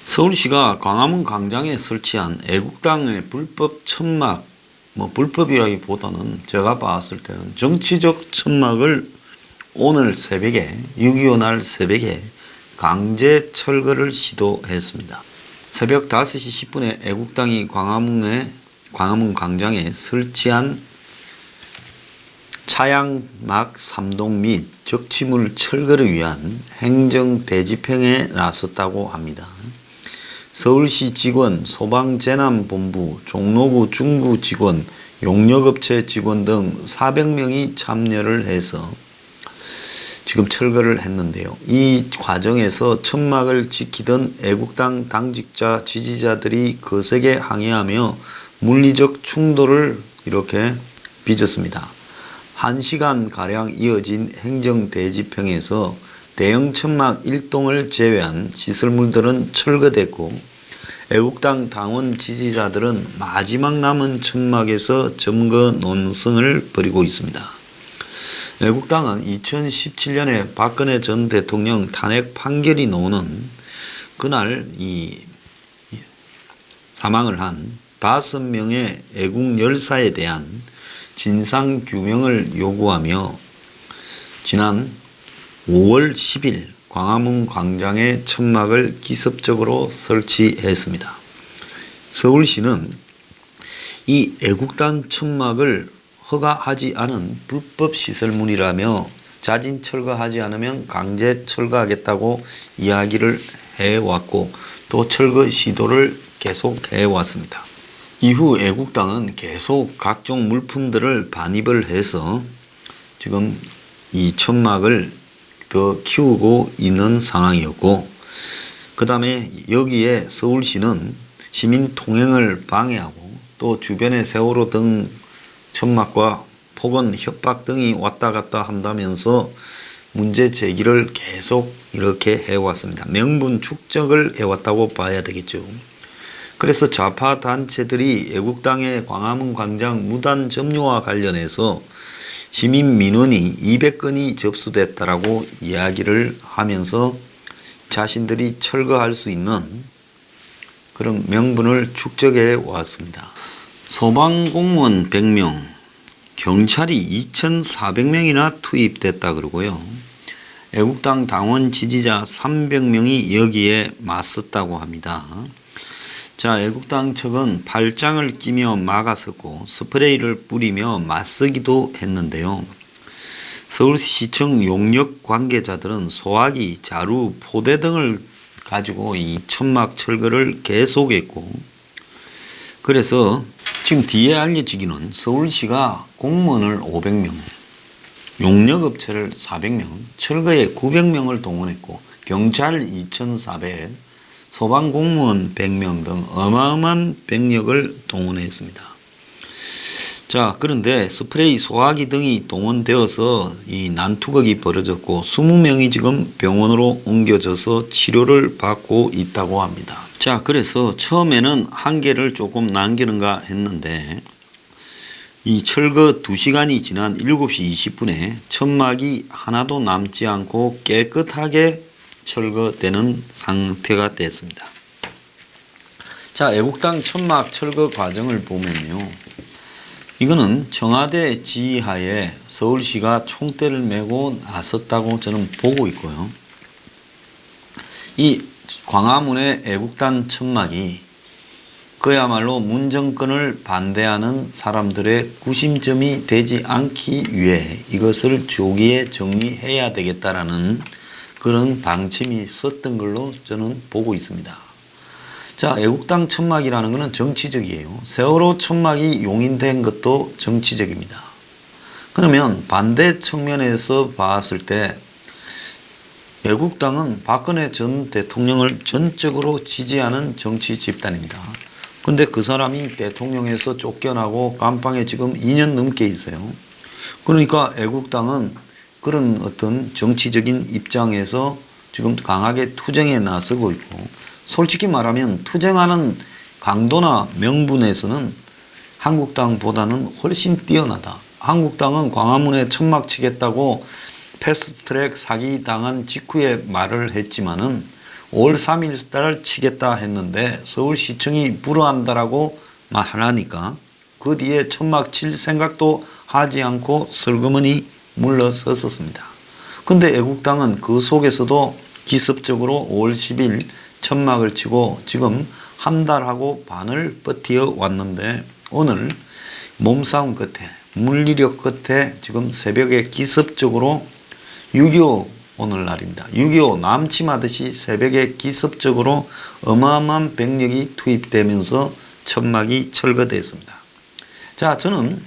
서울시가 광화문 광장에 설치한 애국당의 불법 천막, 불법이라기보다는 제가 봤을 때는 정치적 천막을 오늘 새벽에 6.25 날 새벽에 강제 철거를 시도했습니다. 새벽 5시 10분에 애국당이 광화문 광장에 설치한 차양막 3동 및 적치물 철거를 위한 행정 대집행에 나섰다고 합니다. 서울시 직원, 소방재난본부, 종로구 중구 직원, 용역업체 직원 등 400명이 참여를 해서 지금 철거를 했는데요. 이 과정에서 천막을 지키던 애국당 당직자, 지지자들이 거세게 항의하며 물리적 충돌을 이렇게 빚었습니다. 1시간가량 이어진 행정 대집행에서 대형 천막 1동을 제외한 시설물들은 철거됐고 애국당 당원 지지자들은 마지막 남은 천막에서 점거 논성을 벌이고 있습니다. 애국당은 2017년에 박근혜 전 대통령 탄핵 판결이 나오는 그날 사망을 한 5명의 애국 열사에 대한 진상규명을 요구하며 지난 5월 10일 광화문 광장에 천막을 기습적으로 설치했습니다. 서울시는 이 애국당 천막을 허가하지 않은 불법 시설물이라며 자진 철거하지 않으면 강제 철거하겠다고 이야기를 해왔고 또 철거 시도를 계속해 왔습니다. 이후 애국당은 계속 각종 물품들을 반입을 해서 지금 이 천막을 더 키우고 있는 상황이었고, 그 다음에 여기에 서울시는 시민 통행을 방해하고 또 주변의 세월호 등 천막과 폭언, 협박 등이 왔다 갔다 한다면서 문제 제기를 계속 이렇게 해왔습니다. 명분 축적을 해왔다고 봐야 되겠죠. 그래서 좌파 단체들이 애국당의 광화문 광장 무단 점유와 관련해서 시민 민원이 200건이 접수됐다라고 이야기를 하면서 자신들이 철거할 수 있는 그런 명분을 축적해 왔습니다. 소방공무원 100명, 경찰이 2,400명이나 투입됐다 그러고요. 애국당 당원 지지자 300명이 여기에 맞섰다고 합니다. 자, 애국당 측은 팔짱을 끼며 막았었고 스프레이를 뿌리며 맞서기도 했는데요. 서울시청 용역 관계자들은 소화기, 자루, 포대 등을 가지고 이 천막 철거를 계속했고, 그래서 지금 뒤에 알려지기는 서울시가 공무원을 500명, 용역업체를 400명, 철거에 900명을 동원했고 경찰 2,400, 소방공무원 100명 등 어마어마한 병력을 동원했습니다. 자, 그런데 스프레이, 소화기 등이 동원되어서 이 난투극이 벌어졌고 20명이 지금 병원으로 옮겨져서 치료를 받고 있다고 합니다. 자, 그래서 처음에는 한 개를 조금 남기는가 했는데 이 철거 2시간이 지난 7시 20분에 천막이 하나도 남지 않고 깨끗하게 철거되는 상태가 됐습니다. 자, 애국당 천막 철거 과정을 보면요. 이거는 청와대 지휘하에 서울시가 총대를 메고 나섰다고 저는 보고 있고요. 이 광화문의 애국당 천막이 그야말로 문정권을 반대하는 사람들의 구심점이 되지 않기 위해 이것을 조기에 정리해야 되겠다라는 그런 방침이 있었던 걸로 저는 보고 있습니다. 자, 애국당 천막이라는 것은 정치적이에요. 세월호 천막이 용인된 것도 정치적입니다. 그러면 반대 측면에서 봤을 때 애국당은 박근혜 전 대통령을 전적으로 지지하는 정치 집단입니다. 근데 그 사람이 대통령에서 쫓겨나고 감방에 지금 2년 넘게 있어요. 그러니까 애국당은 그런 어떤 정치적인 입장에서 지금 강하게 투쟁에 나서고 있고, 솔직히 말하면 투쟁하는 강도나 명분에서는 한국당보다는 훨씬 뛰어나다. 한국당은 광화문에 천막 치겠다고 패스트트랙 사기 당한 직후에 말을 했지만은 5월 3일 날 치겠다 했는데 서울시청이 불허한다라고 말하니까 그 뒤에 천막 칠 생각도 하지 않고 슬그머니 물러섰었습니다. 근데 애국당은 그 속에서도 기습적으로 5월 10일 천막을 치고 지금 한 달하고 반을 버티어 왔는데 오늘 몸싸움 끝에 물리력 끝에 지금 새벽에 기습적으로 6.25 오늘날입니다. 6.25 남침하듯이 새벽에 기습적으로 어마어마한 병력이 투입되면서 천막이 철거되었습니다. 자, 저는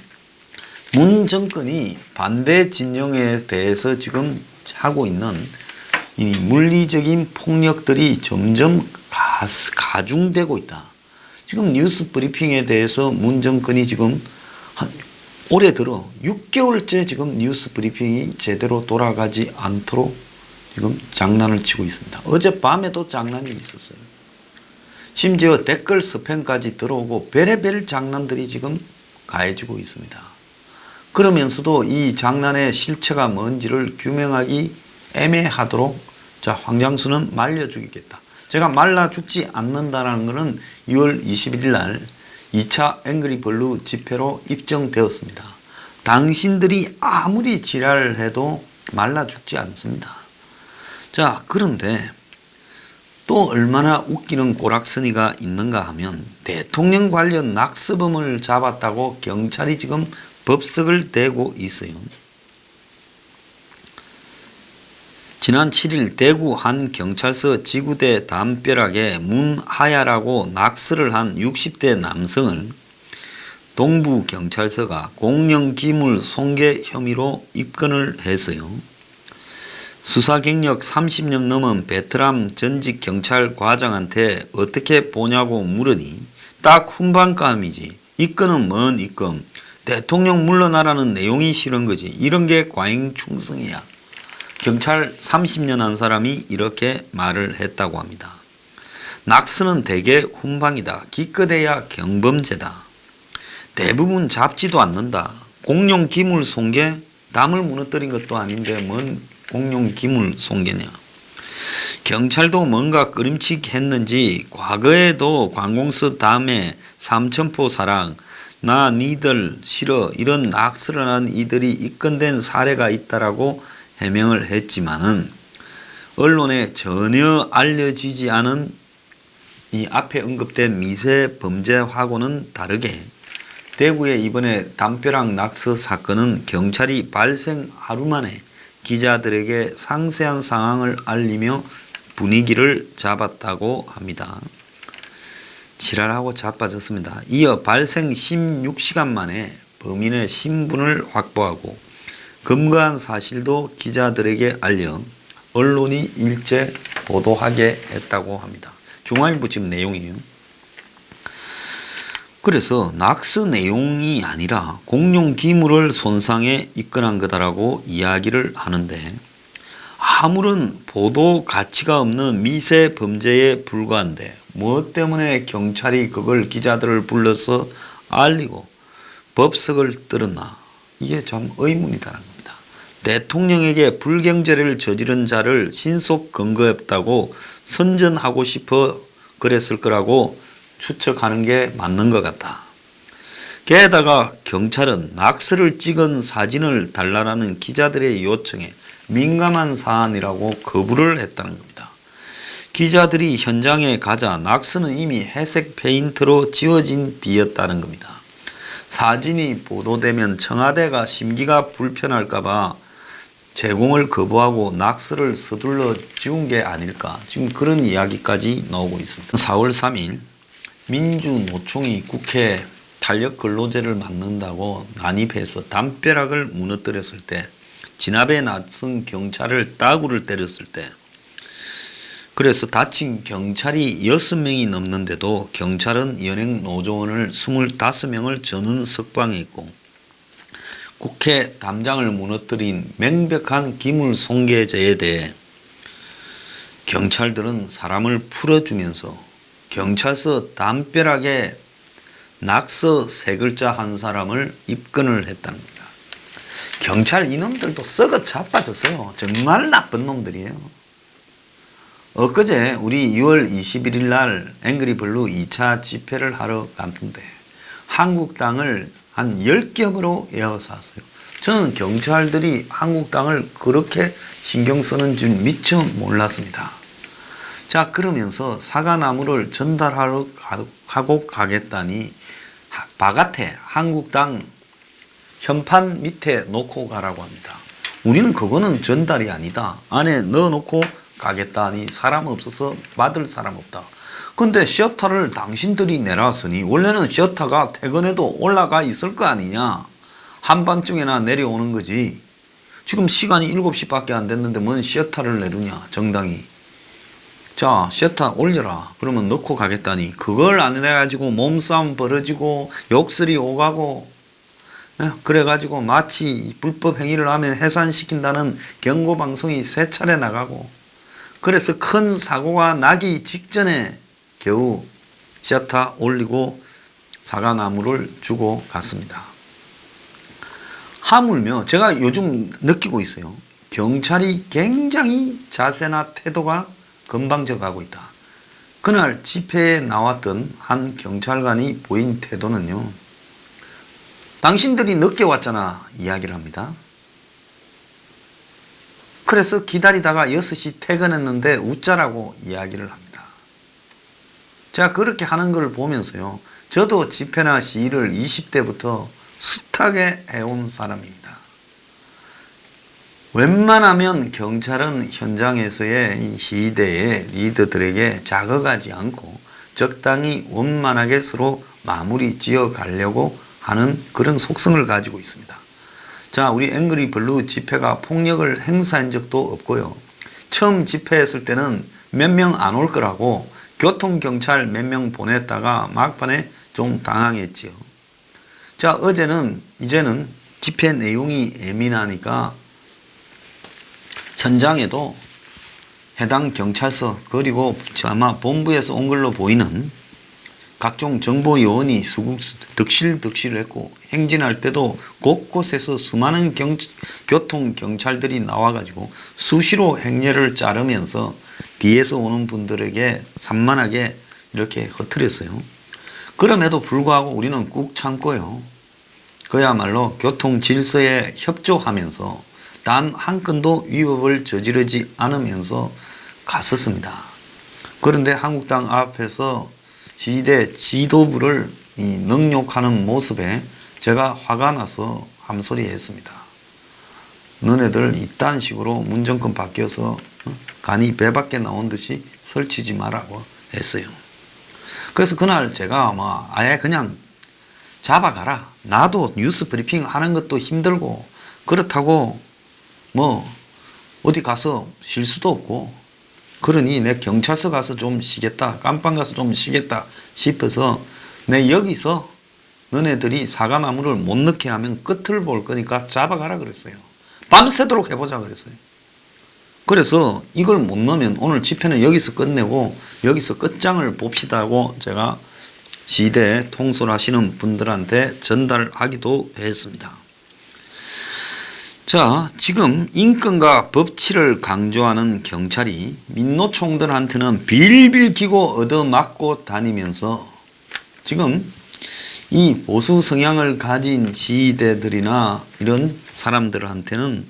문 정권이 반대 진영에 대해서 지금 하고 있는 이 물리적인 폭력들이 점점 가중되고 있다. 지금 뉴스 브리핑에 대해서 문 정권이 지금 올해 들어 6개월째 지금 뉴스 브리핑이 제대로 돌아가지 않도록 지금 장난을 치고 있습니다. 어젯밤에도 장난이 있었어요. 심지어 댓글 스팸까지 들어오고 별의별 장난들이 지금 가해지고 있습니다. 그러면서도 이 장난의 실체가 뭔지를 규명하기 애매하도록 자, 황장수는 말려 죽이겠다. 제가 말라 죽지 않는다는 것은 6월 21일 날 2차 앵그리블루 집회로 입증되었습니다. 당신들이 아무리 지랄을 해도 말라 죽지 않습니다. 자, 그런데 또 얼마나 웃기는 꼬락서니가 있는가 하면 대통령 관련 낙서범을 잡았다고 경찰이 지금 법석을 대고 있어요. 지난 7일 대구 한 경찰서 지구대 담벼락에 문하야라고 낙서를 한 60대 남성을 동부경찰서가 공영기물 손괴 혐의로 입건을 했어요. 수사 경력 30년 넘은 베테랑 전직 경찰 과장한테 어떻게 보냐고 물으니 딱 훈방감이지. 입건은 뭔 입건. 대통령 물러나라는 내용이 싫은 거지. 이런 게 과잉충성이야. 경찰 30년 한 사람이 이렇게 말을 했다고 합니다. 낙서는 대개 훈방이다. 기껏해야 경범죄다. 대부분 잡지도 않는다. 공룡기물 손괴? 남을 무너뜨린 것도 아닌데 뭔 공룡기물 손괴냐. 경찰도 뭔가 끄림칙했는지 과거에도 관공서 다음에 삼천포 사랑, 나 니들 싫어 이런 낙서를 한 이들이 입건된 사례가 있다라고 해명을 했지만은 언론에 전혀 알려지지 않은 이 앞에 언급된 미세 범죄하고는 다르게 대구의 이번에 담벼락 낙서 사건은 경찰이 발생 하루 만에 기자들에게 상세한 상황을 알리며 분위기를 잡았다고 합니다. 지랄하고 자빠졌습니다. 이어 발생 16시간 만에 범인의 신분을 확보하고 검거한 사실도 기자들에게 알려 언론이 일제 보도하게 했다고 합니다. 중앙일보 지금 내용이에요. 그래서 낙서 내용이 아니라 공용 기물을 손상해 입건한 거다라고 이야기를 하는데 아무런 보도 가치가 없는 미세 범죄에 불과한데 뭐 때문에 경찰이 그걸 기자들을 불러서 알리고 법석을 떨었나. 이게 참 의문이다라는 겁니다. 대통령에게 불경제를 저지른 자를 신속 검거했다고 선전하고 싶어 그랬을 거라고 추측하는 게 맞는 것 같다. 게다가 경찰은 낙서를 찍은 사진을 달라라는 기자들의 요청에 민감한 사안이라고 거부를 했다는 겁니다. 기자들이 현장에 가자 낙서는 이미 회색 페인트로 지워진 뒤였다는 겁니다. 사진이 보도되면 청와대가 심기가 불편할까봐 제공을 거부하고 낙서를 서둘러 지운 게 아닐까. 지금 그런 이야기까지 나오고 있습니다. 4월 3일 민주노총이 국회 탄력근로제를 막는다고 난입해서 담벼락을 무너뜨렸을 때 진압에 나선 경찰을 따구를 때렸을 때 그래서 다친 경찰이 6명이 넘는데도 경찰은 연행노조원을 25명을 전원 석방했고 국회 담장을 무너뜨린 명백한 기물 손괴죄에 대해 경찰들은 사람을 풀어주면서 경찰서 담벼락에 낙서 3글자 한 사람을 입건을 했다는 겁니다. 경찰 이놈들도 썩어 자빠졌어요. 정말 나쁜 놈들이에요. 엊그제 우리 6월 21일 날 앵그리블루 2차 집회를 하러 갔는데 한국당을 한 10겹으로 에워쌌어요. 저는 경찰들이 한국당을 그렇게 신경 쓰는 줄 미처 몰랐습니다. 자, 그러면서 사과나무를 전달하러 가고 가겠다니 바깥에 한국당 현판 밑에 놓고 가라고 합니다. 우리는 그거는 전달이 아니다. 안에 넣어놓고 가겠다니 사람 없어서 받을 사람 없다. 근데 셔터를 당신들이 내놨으니 원래는 셔터가 퇴근해도 올라가 있을 거 아니냐. 한밤중에나 내려오는 거지. 지금 시간이 7시밖에 안 됐는데 뭔 셔터를 내두냐 정당이. 자, 셔터 올려라. 그러면 넣고 가겠다니 그걸 안 해가지고 몸싸움 벌어지고 욕설이 오가고 그래가지고 마치 불법 행위를 하면 해산시킨다는 경고방송이 3차례 나가고 그래서 큰 사고가 나기 직전에 겨우 셔터 올리고 사과나무를 주고 갔습니다. 하물며 제가 요즘 느끼고 있어요. 경찰이 굉장히 자세나 태도가 건방져가고 있다. 그날 집회에 나왔던 한 경찰관이 보인 태도는요. 당신들이 늦게 왔잖아 이야기를 합니다. 그래서 기다리다가 6시 퇴근했는데 웃자라고 이야기를 합니다. 제가 그렇게 하는 걸 보면서요. 저도 집회나 시위를 20대부터 숱하게 해온 사람입니다. 웬만하면 경찰은 현장에서의 이 시위대의 리더들에게 자극하지 않고 적당히 원만하게 서로 마무리 지어 가려고 하는 그런 속성을 가지고 있습니다. 자, 우리 앵그리블루 집회가 폭력을 행사한 적도 없고요. 처음 집회했을 때는 몇 명 안 올 거라고 교통경찰 몇 명 보냈다가 막판에 좀 당황했지요. 자, 이제는 집회 내용이 예민하니까 현장에도 해당 경찰서 그리고 아마 본부에서 온 걸로 보이는 각종 정보 요원이 득실했고 행진할 때도 곳곳에서 수많은 교통경찰들이 나와가지고 수시로 행렬을 자르면서 뒤에서 오는 분들에게 산만하게 이렇게 허트렸어요. 그럼에도 불구하고 우리는 꾹 참고요. 그야말로 교통 질서에 협조하면서 단 한 건도 위법을 저지르지 않으면서 갔었습니다. 그런데 한국당 앞에서 시대 지도부를 능욕하는 모습에 제가 화가 나서 함소리 했습니다. 너네들 이딴 식으로 문정권 바뀌어서 간이 배 밖에 나온 듯이 설치지 말라고 했어요. 그래서 그날 제가 아예 그냥 잡아가라. 나도 뉴스 브리핑 하는 것도 힘들고 그렇다고 어디 가서 쉴 수도 없고 그러니 내 경찰서 가서 좀 쉬겠다. 깜빵 가서 좀 쉬겠다 싶어서 내 여기서 너네들이 사과나무를 못 넣게 하면 끝을 볼 거니까 잡아가라 그랬어요. 밤새도록 해보자 그랬어요. 그래서 이걸 못 넣으면 오늘 집회는 여기서 끝내고 여기서 끝장을 봅시다고 제가 시대 통솔하시는 분들한테 전달하기도 했습니다. 자, 지금 인권과 법치를 강조하는 경찰이 민노총들한테는 빌빌 기고 얻어맞고 다니면서 지금 이 보수 성향을 가진 시위대들이나 이런 사람들한테는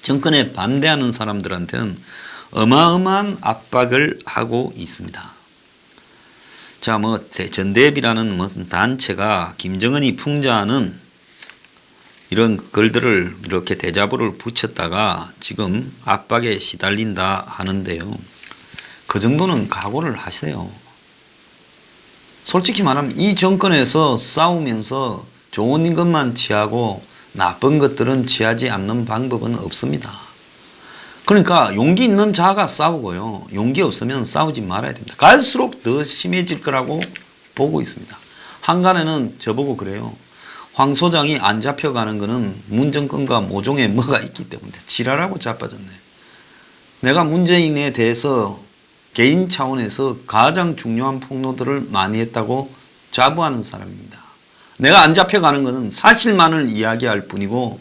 정권에 반대하는 사람들한테는 어마어마한 압박을 하고 있습니다. 자, 전대비라는 무슨 단체가 김정은이 풍자하는 이런 글들을 이렇게 대자보를 붙였다가 지금 압박에 시달린다 하는데요. 그 정도는 각오를 하세요. 솔직히 말하면 이 정권에서 싸우면서 좋은 것만 취하고 나쁜 것들은 취하지 않는 방법은 없습니다. 그러니까 용기 있는 자가 싸우고요. 용기 없으면 싸우지 말아야 됩니다. 갈수록 더 심해질 거라고 보고 있습니다. 한간에는 저보고 그래요. 황 소장이 안 잡혀가는 거는 문정권과 모종에 뭐가 있기 때문에 지랄하고 자빠졌네. 내가 문재인에 대해서 개인 차원에서 가장 중요한 폭로들을 많이 했다고 자부하는 사람입니다. 내가 안 잡혀가는 것은 사실만을 이야기할 뿐이고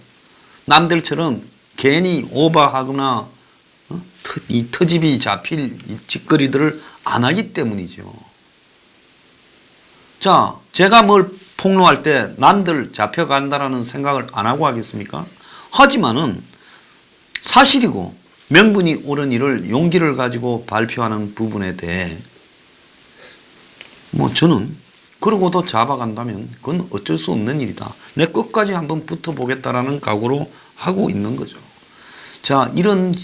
남들처럼 괜히 오버하거나 이 터집이 잡힐 이 짓거리들을 안 하기 때문이죠. 자, 제가 뭘 폭로할 때 난들 잡혀간다라는 생각을 안 하고 하겠습니까? 하지만은 사실이고 명분이 옳은 일을 용기를 가지고 발표하는 부분에 대해 뭐 저는 그러고도 잡아간다면 그건 어쩔 수 없는 일이다. 내 끝까지 한번 붙어보겠다라는 각오로 하고 있는 거죠. 자, 이런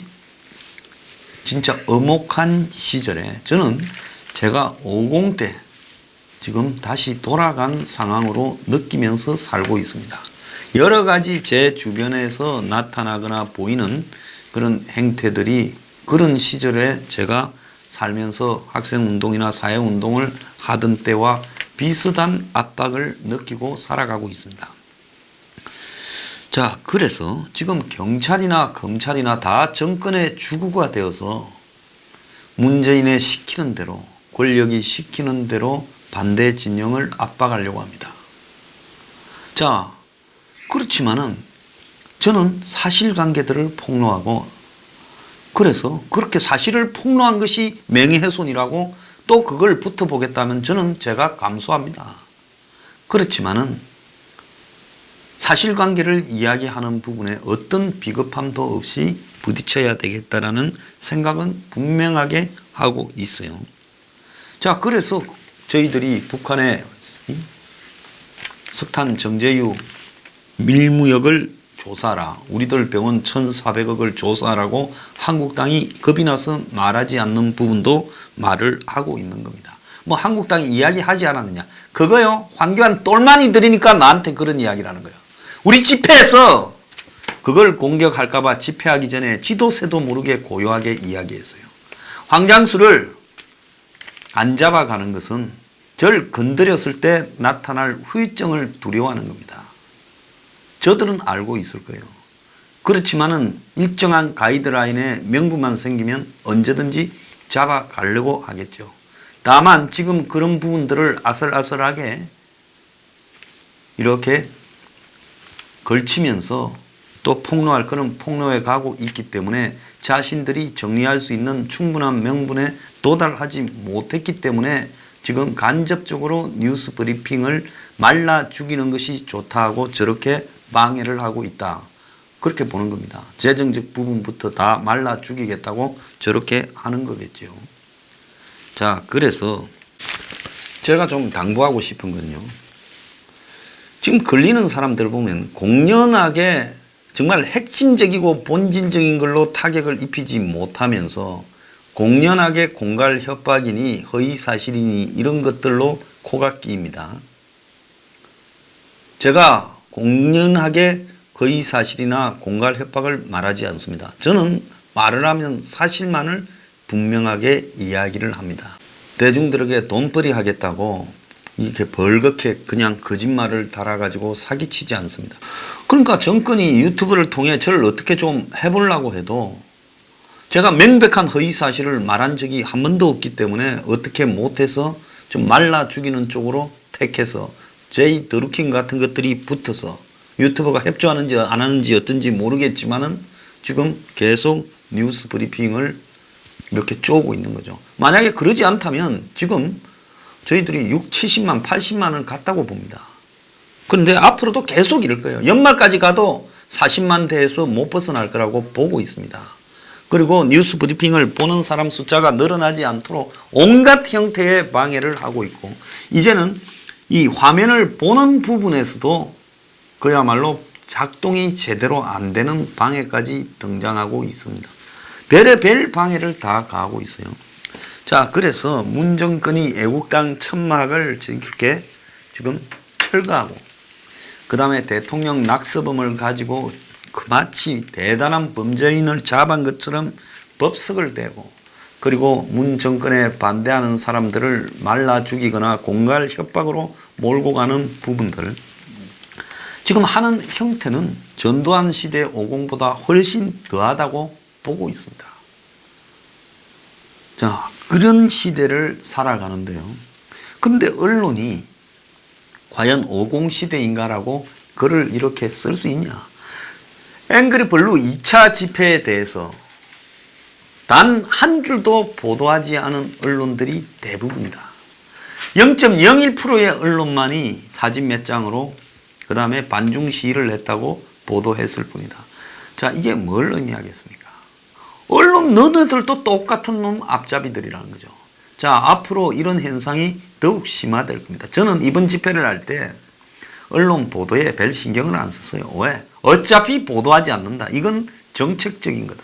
진짜 엄혹한 시절에 저는 제가 50대 지금 다시 돌아간 상황으로 느끼면서 살고 있습니다. 여러 가지 제 주변에서 나타나거나 보이는 그런 행태들이 그런 시절에 제가 살면서 학생운동이나 사회운동을 하던 때와 비슷한 압박을 느끼고 살아가고 있습니다. 자, 그래서 지금 경찰이나 검찰이나 다 정권의 주구가 되어서 문재인의 시키는 대로, 권력이 시키는 대로 반대 진영을 압박하려고 합니다. 자, 그렇지만은 저는 사실관계들을 폭로하고, 그래서 그렇게 사실을 폭로한 것이 명예훼손이라고 또 그걸 붙어보겠다면 저는 제가 감수합니다. 그렇지만은 사실관계를 이야기하는 부분에 어떤 비겁함도 없이 부딪혀야 되겠다라는 생각은 분명하게 하고 있어요. 자, 그래서 저희들이 북한의 석탄 정제유 밀무역을 조사하라, 우리들 병원 1,400억을 조사하라고 한국당이 겁이 나서 말하지 않는 부분도 말을 하고 있는 겁니다. 뭐 한국당이 이야기하지 않았느냐? 그거요, 황교안 똘마니 들이니까 나한테 그런 이야기를 하는 거예요. 우리 집회에서 그걸 공격할까 봐 집회하기 전에 지도새도 모르게 고요하게 이야기했어요. 황장수를 안 잡아가는 것은 절 건드렸을 때 나타날 후유증을 두려워하는 겁니다. 저들은 알고 있을 거예요. 그렇지만은 일정한 가이드라인에 명분만 생기면 언제든지 잡아가려고 하겠죠. 다만 지금 그런 부분들을 아슬아슬하게 이렇게 걸치면서 또 폭로할 거는 폭로해 가고 있기 때문에 자신들이 정리할 수 있는 충분한 명분에 도달하지 못했기 때문에 지금 간접적으로 뉴스 브리핑을 말라 죽이는 것이 좋다고 저렇게 방해를 하고 있다. 그렇게 보는 겁니다. 재정적 부분부터 다 말라 죽이겠다고 저렇게 하는 거겠죠. 자, 그래서 제가 좀 당부하고 싶은 건요. 지금 걸리는 사람들 보면 공연하게 정말 핵심적이고 본질적인 걸로 타격을 입히지 못하면서 공연하게 공갈 협박이니 허위사실이니 이런 것들로 코가 끼입니다. 제가 공연하게 허위사실이나 공갈 협박을 말하지 않습니다. 저는 말을 하면 사실만을 분명하게 이야기를 합니다. 대중들에게 돈벌이 하겠다고 이렇게 벌겋게 그냥 거짓말을 달아가지고 사기치지 않습니다. 그러니까 정권이 유튜브를 통해 저를 어떻게 좀 해보려고 해도 제가 명백한 허위사실을 말한 적이 한 번도 없기 때문에 어떻게 못해서 좀 말라 죽이는 쪽으로 택해서 제이 드루킹 같은 것들이 붙어서 유튜버가 협조하는지 안 하는지 어떤지 모르겠지만은 지금 계속 뉴스 브리핑을 이렇게 쪼고 있는 거죠. 만약에 그러지 않다면 지금 저희들이 6, 70만, 80만을 갔다고 봅니다. 그런데 앞으로도 계속 이럴 거예요. 연말까지 가도 40만 대에서 못 벗어날 거라고 보고 있습니다. 그리고 뉴스 브리핑을 보는 사람 숫자가 늘어나지 않도록 온갖 형태의 방해를 하고 있고, 이제는 이 화면을 보는 부분에서도 그야말로 작동이 제대로 안 되는 방해까지 등장하고 있습니다. 별의별 방해를 다 가하고 있어요. 자, 그래서 문 정권이 애국당 천막을 이렇게 지금 철거하고, 그 다음에 대통령 낙서범을 가지고 마치 대단한 범죄인을 잡은 것처럼 법석을 대고, 그리고 문 정권에 반대하는 사람들을 말라 죽이거나 공갈 협박으로 몰고 가는 부분들, 지금 하는 형태는 전두환 시대 50보다 훨씬 더하다고 보고 있습니다. 자, 그런 시대를 살아가는데요. 그런데 언론이 과연 50 시대인가라고 글을 이렇게 쓸 수 있냐? 앵그리 블루 2차 집회에 대해서 단 한 줄도 보도하지 않은 언론들이 대부분이다. 0.01%의 언론만이 사진 몇 장으로 그 다음에 반중 시위를 했다고 보도했을 뿐이다. 자, 이게 뭘 의미하겠습니까? 언론 너네들도 똑같은 놈 앞잡이들이라는 거죠. 자, 앞으로 이런 현상이 더욱 심화될 겁니다. 저는 이번 집회를 할 때 언론 보도에 별 신경을 안 썼어요. 왜? 어차피 보도하지 않는다. 이건 정책적인 거다.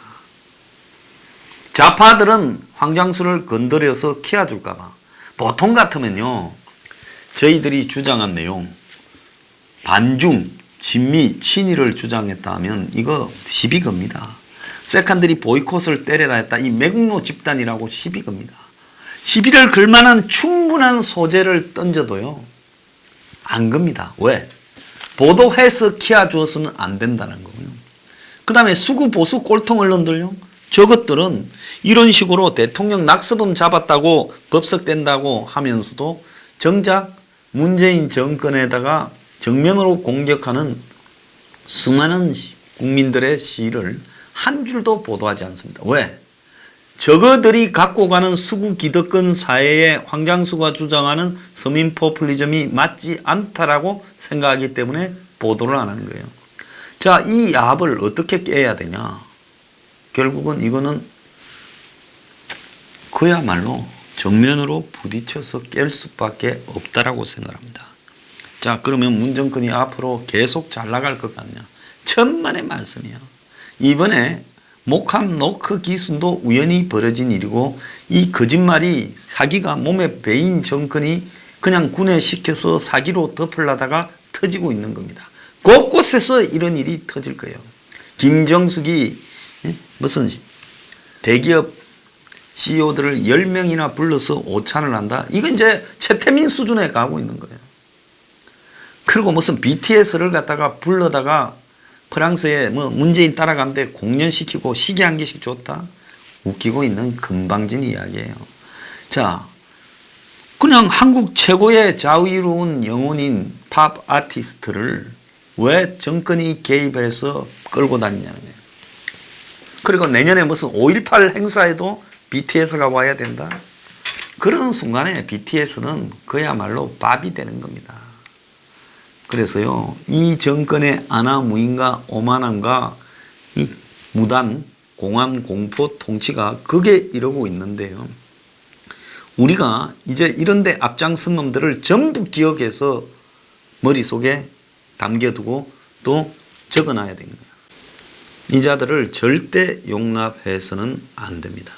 좌파들은 황장수를 건드려서 키워줄까 봐. 보통 같으면요, 저희들이 주장한 내용, 반중, 친미, 친일을 주장했다 하면 이거 시비 겁니다. 세컨들이 보이콧을 때려라 했다. 이 맥노 집단이라고 시비 겁니다. 시비를 걸 만한 충분한 소재를 던져도요, 안 겁니다. 왜? 보도해서 키워주어서는 안 된다는 거고요. 그 다음에 수구 보수 꼴통 언론들요, 저것들은 이런 식으로 대통령 낙서범 잡았다고 법석된다고 하면서도 정작 문재인 정권에다가 정면으로 공격하는 수많은 국민들의 시위를 한 줄도 보도하지 않습니다. 왜? 저거들이 갖고 가는 수구 기득권 사회에 황장수가 주장하는 서민 포퓰리즘이 맞지 않다라고 생각하기 때문에 보도를 안 하는 거예요. 자, 이 야합을 어떻게 깨야 되냐? 결국은 이거는 그야말로 정면으로 부딪혀서 깰 수밖에 없다라고 생각합니다. 자, 그러면 문 정권이 앞으로 계속 잘 나갈 것 같냐? 천만의 말씀이야. 이번에 목함 노크 기순도 우연히 벌어진 일이고, 이 거짓말이 사기가 몸에 배인 정권이 그냥 군에시켜서 사기로 덮으려다가 터지고 있는 겁니다. 곳곳에서 이런 일이 터질 거예요. 김정숙이 무슨 대기업 CEO들을 10명이나 불러서 오찬을 한다? 이건 이제 최태민 수준에 가고 있는 거예요. 그리고 무슨 BTS를 갖다가 불러다가 프랑스에 뭐 문재인 따라가는데 공연시키고 시계 한 개씩 줬다? 웃기고 있는 건방진 이야기예요. 자, 그냥 한국 최고의 자유로운 영혼인 팝 아티스트를 왜 정권이 개입해서 끌고 다니냐는 거예요. 그리고 내년에 무슨 5.18 행사에도 BTS가 와야 된다? 그런 순간에 BTS는 그야말로 밥이 되는 겁니다. 그래서요, 이 정권의 안하무인과 오만함과 이 무단 공안 공포 통치가 그게 이러고 있는데요, 우리가 이제 이런데 앞장선 놈들을 전부 기억해서 머릿속에 담겨두고 또 적어놔야 되는 거예요. 이 자들을 절대 용납해서는 안 됩니다.